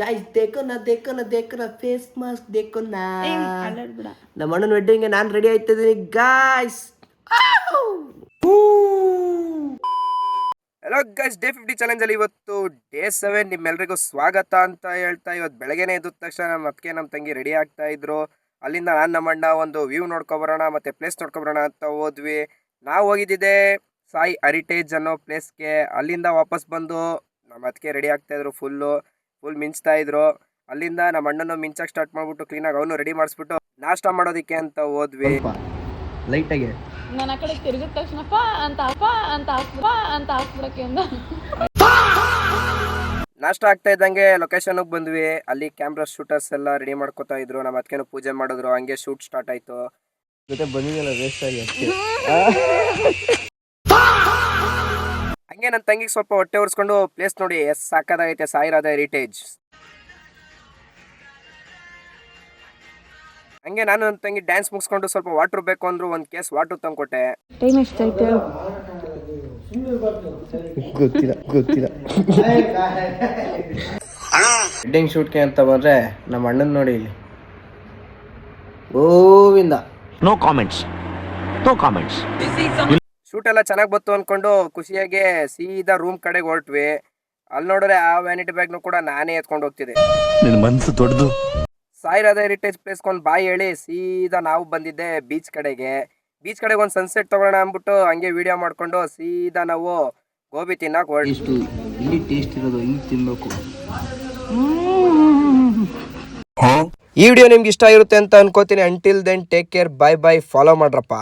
Guys देखो ना face mask देखो ना ನಮ್ಮ ಅಣ್ಣನ ವೆಡ್ಡಿಂಗ್ ನಾನು ರೆಡಿ ಆಯ್ತಿದ್ದೀನಿ guys hello guys day 50 challenge ಅಲ್ಲಿ ಇವತ್ತು ಡೇ 7 ನಿಮ್ಮೆಲ್ಲರಿಗೂ ಸ್ವಾಗತ ಅಂತ ಹೇಳ್ತಾ ಇವತ್ತು ಬೆಳಗ್ಗೆನೇ ಎದ್ದ ತಕ್ಷಣ ನಮ್ಮ ಅಪ್ಪಿಗೆ ನಮ್ಮ ತಂಗಿ ರೆಡಿ ಆಗ್ತಾ ಇದ್ರು ಅಲ್ಲಿಂದ ನಾನು ನಮ್ಮ ಅಣ್ಣ ಒಂದು ವ್ಯೂ ನೋಡ್ಕೊಬರೋಣ ಮತ್ತೆ ಪ್ಲೇಸ್ ನೋಡ್ಕೊಬರೋಣ ಅಂತ ಹೋದ್ವಿ ನಾವು ಹೋಗಿದ್ದಿದೆ ಸಾಯಿ ಹೆರಿಟೇಜ್ ಅನ್ನೋ ಪ್ಲೇಸ್ಗೆ ಅಲ್ಲಿಂದ ವಾಪಸ್ ಬಂದು ನಮ್ಮ ಅತ್ತಿಗೆ ರೆಡಿ ಆಗ್ತಾ ಇದ್ರು ಫುಲ್ ಮಿಂಚ್ತಾ ಇದ್ರು ಅಲ್ಲಿಂದ ನಮ್ಮ ಅಣ್ಣನ ಮಿಂಚಕ್ಕೆ ಸ್ಟಾರ್ಟ್ ಮಾಡ್ಬಿಟ್ಟು ಕ್ಲೀನಾಗಿ ಅವನು ರೆಡಿ ಮಾಡಿಸ್ಬಿಟ್ಟು ನಾಷ್ಟ ಮಾಡೋದಕ್ಕೆ ಅಂತ ಹೋದ್ವಿ ಲೈಟಾಗಿ ನಾನು ಆ ಕಡೆ ತಿರುಗಿದ ತಕ್ಷಣ ಅಂತ ಹಾಕ್ಬಿಡಕ್ಕೆ ನಾಷ್ಟ ಆಗ್ತಾ ಇದ್ದಂಗೆ ಲೊಕೇಶನ್ಗೆ ಬಂದ್ವಿ ಅಲ್ಲಿ ಕ್ಯಾಮ್ರಾ ಶೂಟರ್ಸ್ ಎಲ್ಲ ರೆಡಿ ಮಾಡ್ಕೋತಾ ಇದ್ರು ನಮ್ಮ ಅದಕ್ಕೇನು ಪೂಜೆ ಮಾಡಿದ್ರು ಹಂಗೆ ಶೂಟ್ ಸ್ಟಾರ್ಟ್ ಆಯ್ತು ಜೊತೆ ಬಂದಿದ್ದಲ್ಲ ವೇಸ್ಟ್ ಆಗಿ ಹಂಗೆ ನನ್ನ ತಂಗಿಗೆ ಸ್ವಲ್ಪ ಹೊಟ್ಟೆ ಒರೆಸ್ಕೊಂಡು ಪ್ಲೇಸ್ ನೋಡಿ ಎಷ್ಟು ಸಾಕಾಗೈತೆ ಸಾಯಿರಾದ ಹೆರಿಟೇಜ್ ಹಂಗೆ ನಾನು ನನ್ನ ತಂಗಿ ಡ್ಯಾನ್ಸ್ ಮುಗಿಸ್ಕೊಂಡು ಸ್ವಲ್ಪ ವಾಟರ್ ಬೇಕು ಅಂದ್ರು ಒಂದು ಕೇಸ್ ವಾಟರ್ ತಂದ್ಕೊಟ್ಟೆ ಟೈಮ್ ಎಷ್ಟಾಯ್ತು ಗೊತ್ತಿಲ್ಲ ವೆಡ್ಡಿಂಗ್ ಶೂಟ್ಗೆ ಅಂತ ಬಂದ್ರೆ ನಮ್ಮ ಅಣ್ಣನ್ ನೋಡಿ ಇಲ್ಲಿ ಗೋವಿಂದ ನೋ ಕಾಮೆಂಟ್ಸ್ ಶೂಟ್ ಎಲ್ಲ ಚೆನ್ನಾಗಿ ಬಂತು ಅನ್ಕೊಂಡು ಖುಷಿಯಾಗಿ ಸೀದಾ ರೂಮ್ ಕಡೆಗೆ ಹೊರಟ್ವಿ ಅಲ್ಲಿ ನೋಡಿದ್ರೆ ಆ ವ್ಯಾನಿಟಿ ಬ್ಯಾಗ್ನು ಕೂಡ ನಾನೇ ಎತ್ಕೊಂಡು ಹೋಗ್ತಿದ್ದೆ ನಿನ್ನ ಮನಸ್ಸು ದೊಡ್ಡದು ಸಾಯಿರಾದ ಹೆರಿಟೇಜ್ ಪ್ಲೇಸ್ಗೊಂದು ಬಾಯಿ ಹೇಳಿ ಸೀದಾ ನಾವು ಬಂದಿದ್ದೆ ಬೀಚ್ ಕಡೆಗೆ ಒಂದು ಸನ್ಸೆಟ್ ತಗೋಣ ಅಂದ್ಬಿಟ್ಟು ಹಂಗೆ ವಿಡಿಯೋ ಮಾಡ್ಕೊಂಡು ಸೀದಾ ನಾವು ಗೋಬಿ ತಿನ್ನಕ್ಕೆ ಹೊರಟಿಷ್ಟು ಇಲ್ಲಿ ಟೇಸ್ಟ್ ಇರೋದು ಹಿಂಗೆ ತಿನ್ಬೇಕು ಈ ವಿಡಿಯೋ ನಿಮ್ಗೆ ಇಷ್ಟ ಇರುತ್ತೆ ಅಂತ ಅನ್ಕೋತೀನಿ until then take care bye follow ಮಾಡ್ರಪ್ಪ.